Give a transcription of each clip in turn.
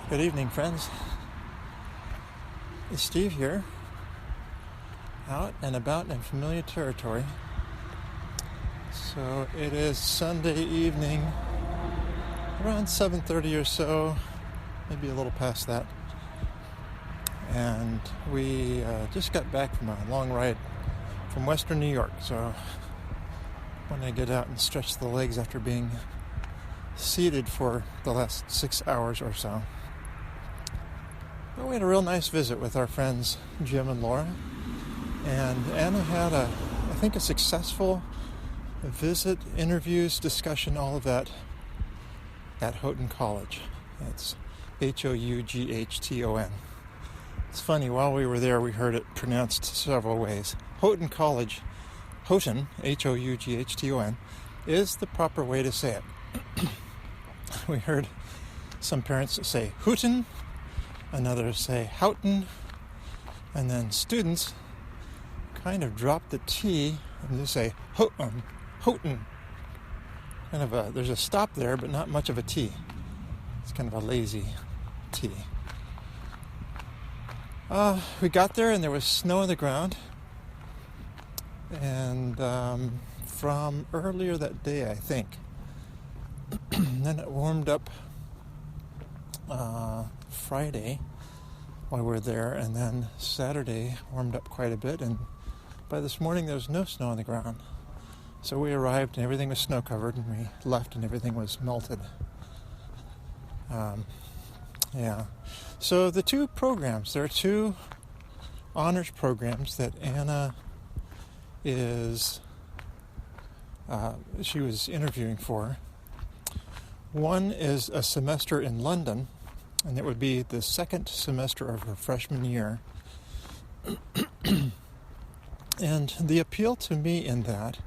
Good evening, friends. It's Steve here, out and about in familiar territory. So it is Sunday evening, around 7:30 or so, maybe a little past that. And we just got back from a long ride from Western New York. So when I get out and stretch the legs after being seated for the last 6 hours or so. But we had a real nice visit with our friends Jim and Laura. And Anna had I think a successful visit, interviews, discussion, all of that at Houghton College. That's Houghton. It's funny, while we were there, we heard it pronounced several ways. Houghton College, Houghton, Houghton, is the proper way to say it. We heard some parents say Houghton, another say Houghton, and then students kind of drop the T and just say Houghton. There's a stop there, but not much of a T. It's kind of a lazy T. We got there and there was snow on the ground, and from earlier that day, I think. Then it warmed up Friday while we were there, and then Saturday warmed up quite a bit, and by this morning there was no snow on the ground. So we arrived and everything was snow covered, and we left and everything was melted. So the two programs, there are two honors programs that Anna she was interviewing for. One is a semester in London, and it would be the second semester of her freshman year. And the appeal to me in that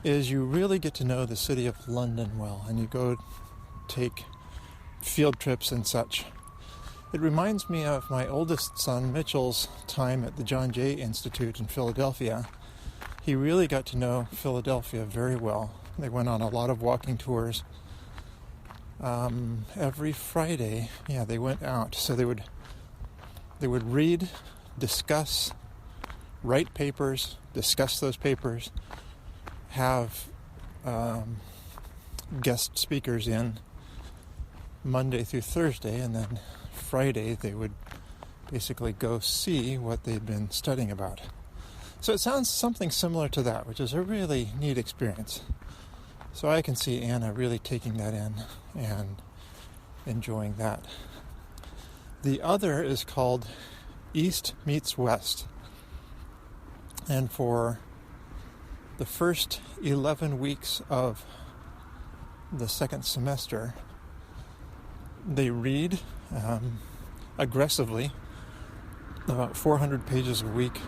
is you really get to know the city of London well, and you go take field trips and such. It reminds me of my oldest son, Mitchell's, time at the John Jay Institute in Philadelphia. He really got to know Philadelphia very well. They went on a lot of walking tours. Every Friday, they went out. So they would read, discuss, write papers, discuss those papers, have guest speakers in Monday through Thursday, and then Friday they would basically go see what they'd been studying about. So it sounds something similar to that, which is a really neat experience. So I can see Anna really taking that in and enjoying that. The other is called East Meets West. And for the first 11 weeks of the second semester, they read aggressively, about 400 pages a week,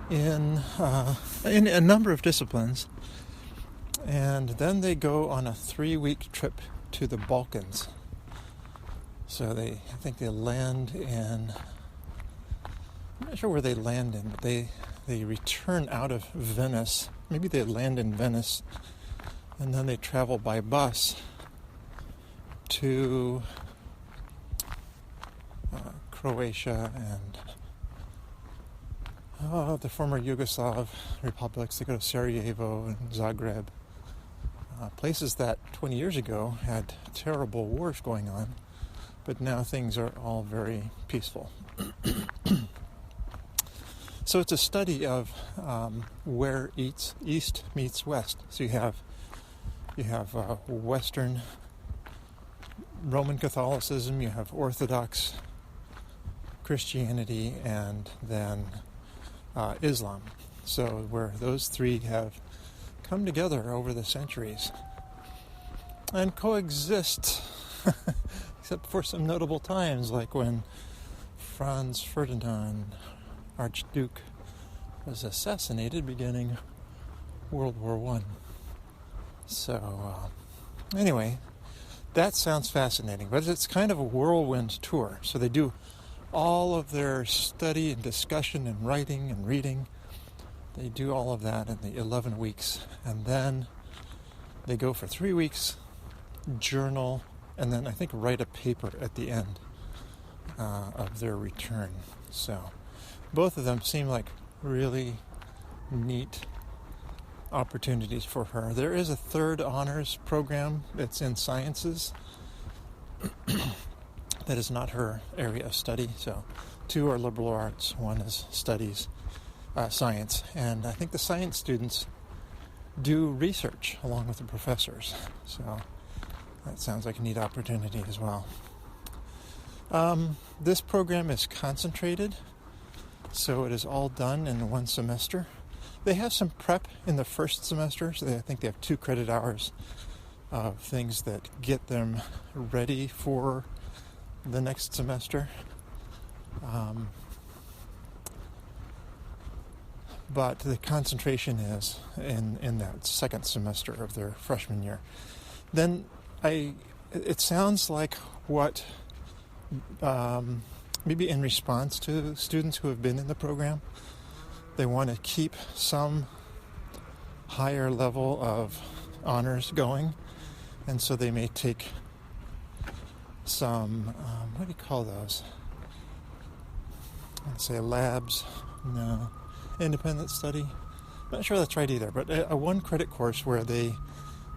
in a number of disciplines, and then they go on a 3-week trip to the Balkans. So I think they land in, I'm not sure where they land in, but they return out of Venice. Maybe they land in Venice, and then they travel by bus to Croatia and the former Yugoslav republics. They go to Sarajevo and Zagreb, places that 20 years ago had terrible wars going on, but now things are all very peaceful. So it's a study of where East meets West. So you have Western Roman Catholicism, you have Orthodox Christianity, and then Islam. So where those three have come together over the centuries and coexist, except for some notable times, like when Franz Ferdinand, Archduke, was assassinated beginning World War I. So anyway, that sounds fascinating, but it's kind of a whirlwind tour. So they do all of their study and discussion and writing and reading. They do all of that in the 11 weeks, and then they go for 3 weeks journal, and then I think write a paper at the end of their return. So both of them seem like really neat opportunities for her. There is a third honors program that's in sciences that is not her area of study. So 2 are liberal arts, 1 is studies science. And I think the science students do research along with the professors. So that sounds like a neat opportunity as well. This program is concentrated, so it is all done in 1 semester. They have some prep in the first semester, so I think they have 2 credit hours of things that get them ready for the next semester. But the concentration is in that second semester of their freshman year. Then it sounds like what maybe in response to students who have been in the program, they want to keep some higher level of honors going, and so they may take some, what do you call those? I'd say labs, no, independent study. I'm not sure that's right either, but a 1 credit course where they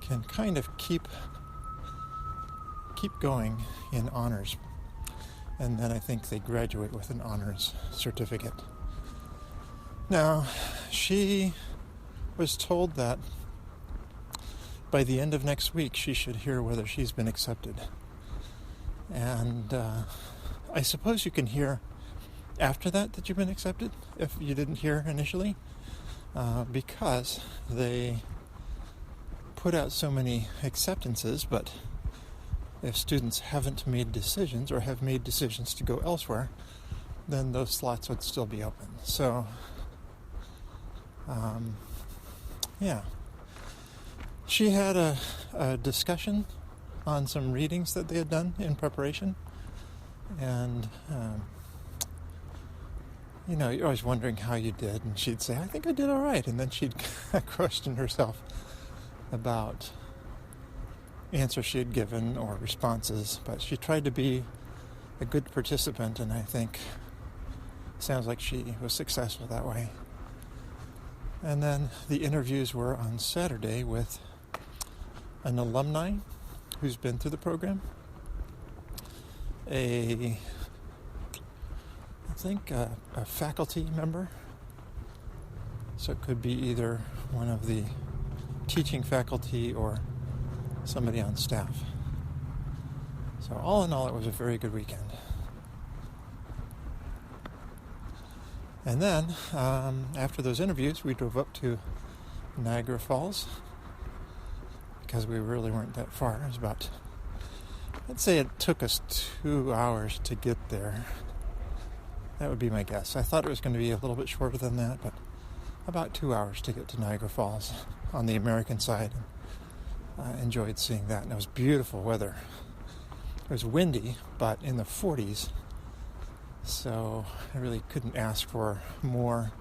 can kind of keep going in honors. And then I think they graduate with an honors certificate. Now, she was told that by the end of next week she should hear whether she's been accepted. And I suppose you can hear after that you've been accepted if you didn't hear initially, because they put out so many acceptances, but if students haven't made decisions or have made decisions to go elsewhere, then those slots would still be open. So, she had a discussion on some readings that they had done in preparation, and you're always wondering how you did, and she'd say, I think I did all right, and then she'd question herself about answers she had given or responses, but she tried to be a good participant, and I think sounds like she was successful that way. And then the interviews were on Saturday with an alumni who's been through the program, I think a faculty member, so it could be either one of the teaching faculty or somebody on staff. So all in all, it was a very good weekend. And then after those interviews, we drove up to Niagara Falls because we really weren't that far. It was about, I'd say it took us 2 hours to get there. That would be my guess. I thought it was going to be a little bit shorter than that, but about 2 hours to get to Niagara Falls on the American side. I enjoyed seeing that, and it was beautiful weather. It was windy, but in the 40s, so I really couldn't ask for more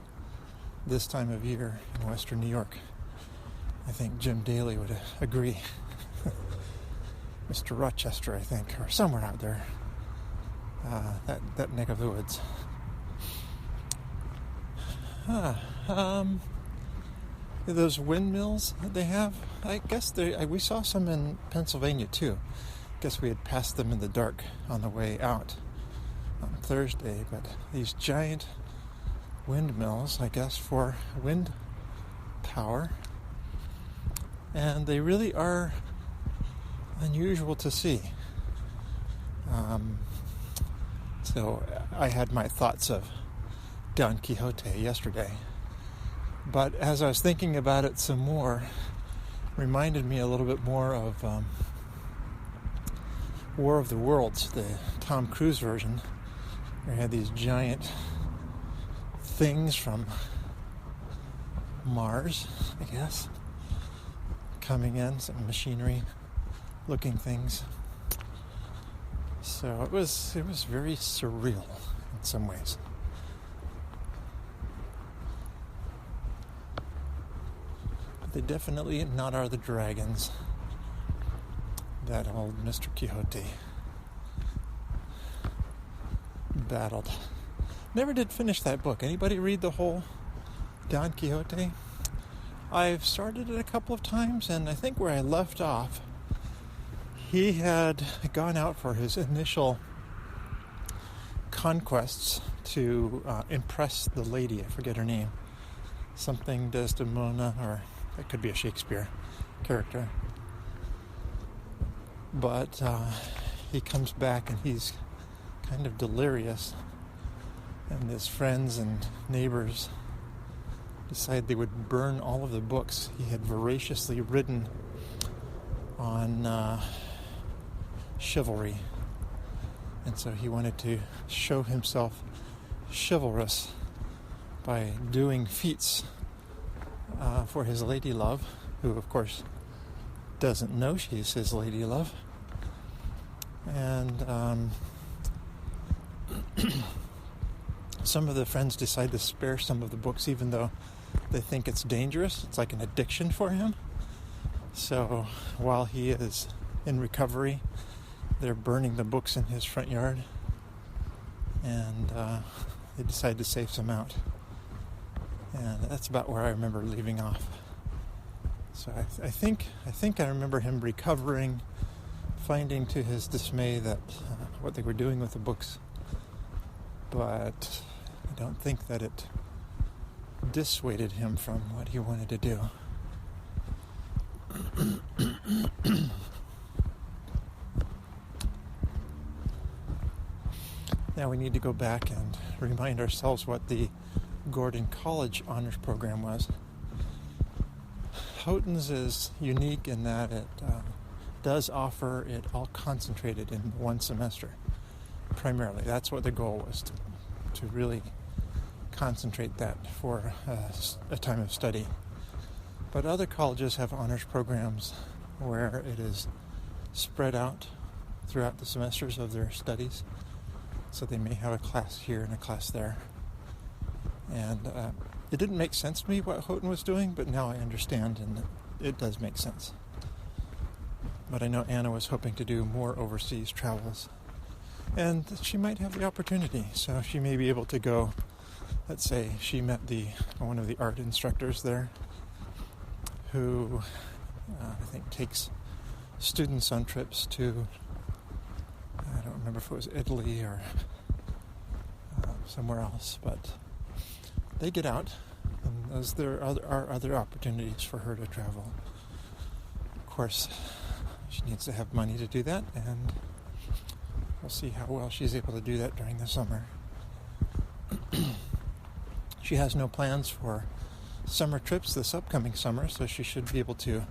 this time of year in Western New York. I think Jim Daly would agree. Mr. Rochester, I think, or somewhere out there. That neck of the woods. Those windmills that they have, I guess we saw some in Pennsylvania too. I guess we had passed them in the dark on the way out on Thursday, but these giant windmills, I guess, for wind power, and they really are unusual to see. So I had my thoughts of Don Quixote yesterday, but as I was thinking about it some more, reminded me a little bit more of War of the Worlds, the Tom Cruise version. We had these giant things from Mars, I guess, coming in, some machinery-looking things. So it was very surreal in some ways. But they definitely not are the dragons. that old Mr. Quixote battled. Never did finish that book. Anybody read the whole Don Quixote? I've started it a couple of times, and I think where I left off, he had gone out for his initial conquests to impress the lady. I forget her name. Something Desdemona, or it could be a Shakespeare character. But he comes back and he's kind of delirious, and his friends and neighbors decided they would burn all of the books he had voraciously written on chivalry. And so he wanted to show himself chivalrous by doing feats for his lady love, who of course doesn't know she's his lady love. And some of the friends decide to spare some of the books, even though they think it's dangerous. It's like an addiction for him. So while he is in recovery, they're burning the books in his front yard, and they decide to save some out. And that's about where I remember leaving off. So I think I remember him recovering, finding to his dismay that what they were doing with the books, but I don't think that it dissuaded him from what he wanted to do. Now we need to go back and remind ourselves what the Gordon College Honors Program was. Houghton's is unique in that it does offer it all concentrated in one semester, primarily. That's what the goal was, to really concentrate that for a time of study. But other colleges have honors programs where it is spread out throughout the semesters of their studies. So they may have a class here and a class there. And it didn't make sense to me what Houghton was doing, but now I understand, and it does make sense. But I know Anna was hoping to do more overseas travels. And she might have the opportunity, so she may be able to go. Let's say she met one of the art instructors there, who I think takes students on trips to, I don't remember if it was Italy or somewhere else, but they get out, and there are other opportunities for her to travel. Of course, she needs to have money to do that, and we'll see how well she's able to do that during the summer. She has no plans for summer trips this upcoming summer, so she should be able to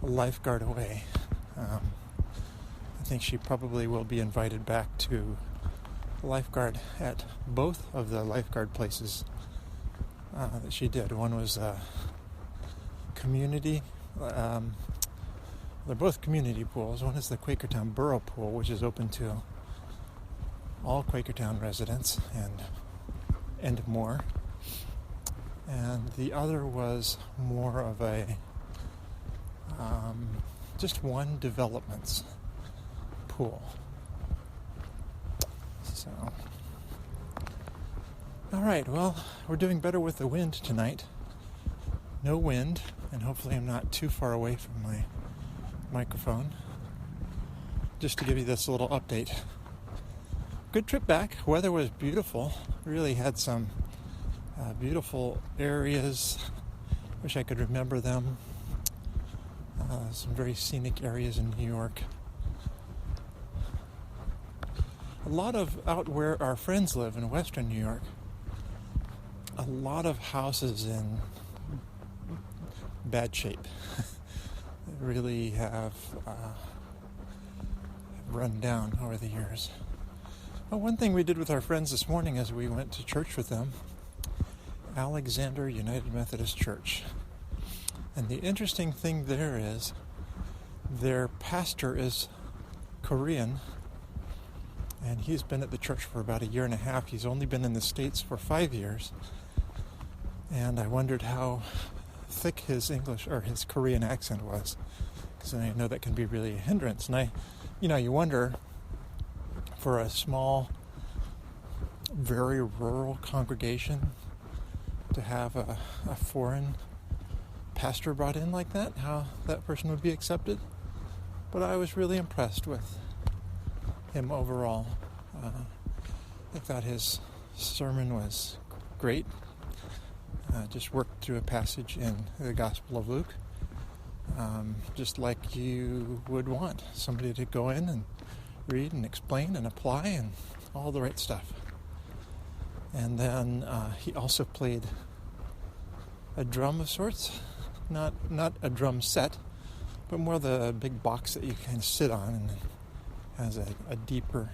lifeguard away. I think she probably will be invited back to lifeguard at both of the lifeguard places that she did. One was community. They're both community pools. One is the Quakertown Borough Pool, which is open to all Quakertown residents and more. And the other was more of a just one development's pool. So, all right, well, we're doing better with the wind tonight. No wind, and hopefully I'm not too far away from my microphone. Just to give you this little update. Good trip back. Weather was beautiful. Really had some beautiful areas. Wish I could remember them. Some very scenic areas in New York. A lot of out where our friends live in Western New York, a lot of houses in bad shape. They really have run down over the years. Well, one thing we did with our friends this morning as we went to church with them, Alexander United Methodist Church. And the interesting thing there is their pastor is Korean, and he's been at the church for about 1.5 years. He's only been in the States for 5 years. And I wondered how thick his English or his Korean accent was, because I know that can be really a hindrance. And you wonder, for a small, very rural congregation, to have a foreign pastor brought in like that, how that person would be accepted. But I was really impressed with him overall. I thought his sermon was great. Just worked through a passage in the Gospel of Luke, just like you would want somebody to go in and read and explain and apply and all the right stuff. And then he also played a drum of sorts, not a drum set, but more the big box that you kind of sit on, and has a deeper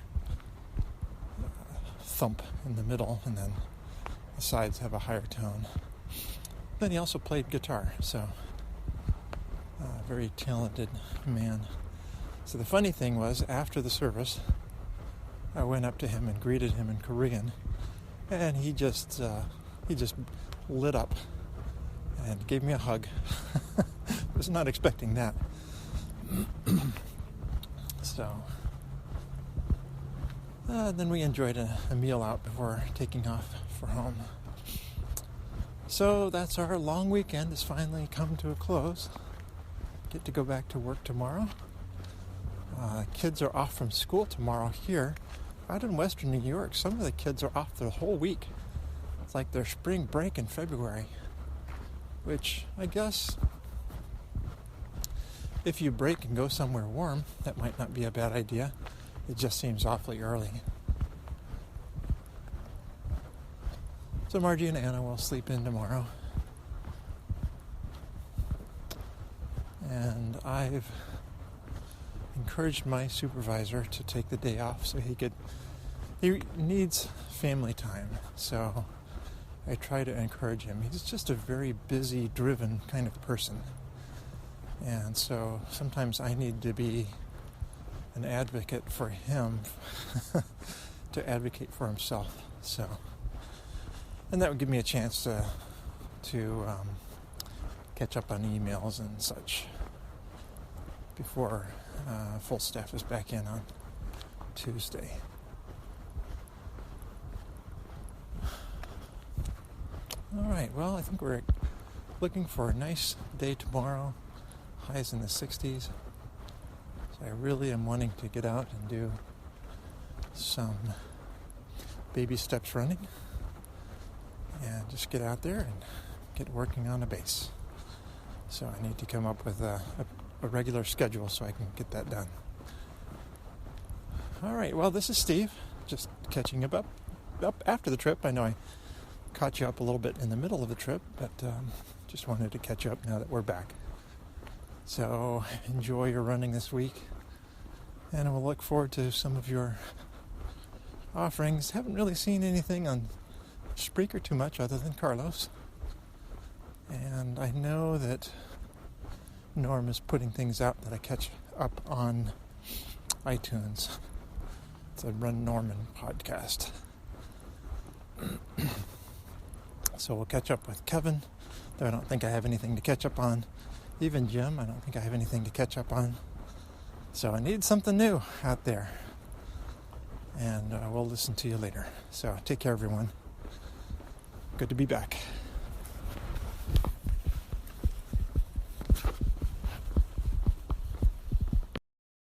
thump in the middle, and then the sides have a higher tone. Then he also played guitar, so a very talented man. So the funny thing was, after the service, I went up to him and greeted him in Korean, and he just lit up and gave me a hug. Was not expecting that. So then we enjoyed a meal out before taking off for home. So that's our long weekend has finally come to a close. Get to go back to work tomorrow. Kids are off from school tomorrow here. Out in western New York, some of the kids are off the whole week. It's like their spring break in February, which I guess if you break and go somewhere warm, that might not be a bad idea. It just seems awfully early. So Margie and Anna will sleep in tomorrow. And I've encouraged my supervisor to take the day off so he needs family time. So I try to encourage him. He's just a very busy, driven kind of person. And so sometimes I need to be an advocate for him to advocate for himself. So, and that would give me a chance to catch up on emails and such before full staff is back in on Tuesday. All right, well, I think we're looking for a nice day tomorrow. Highs in the 60s. So I really am wanting to get out and do some baby steps running and just get out there and get working on a bass. So I need to come up with a regular schedule so I can get that done. All right, well, this is Steve, just catching up after the trip. I know I caught you up a little bit in the middle of the trip, but just wanted to catch up now that we're back. So enjoy your running this week, and we'll look forward to some of your offerings. Haven't really seen anything on Spreaker too much other than Carlos. And I know that Norm is putting things out that I catch up on iTunes. It's a Run Norman podcast. So we'll catch up with Kevin, though I don't think I have anything to catch up on. Even Jim, I don't think I have anything to catch up on. So I need something new out there. And we'll listen to you later. So take care, everyone. Good to be back.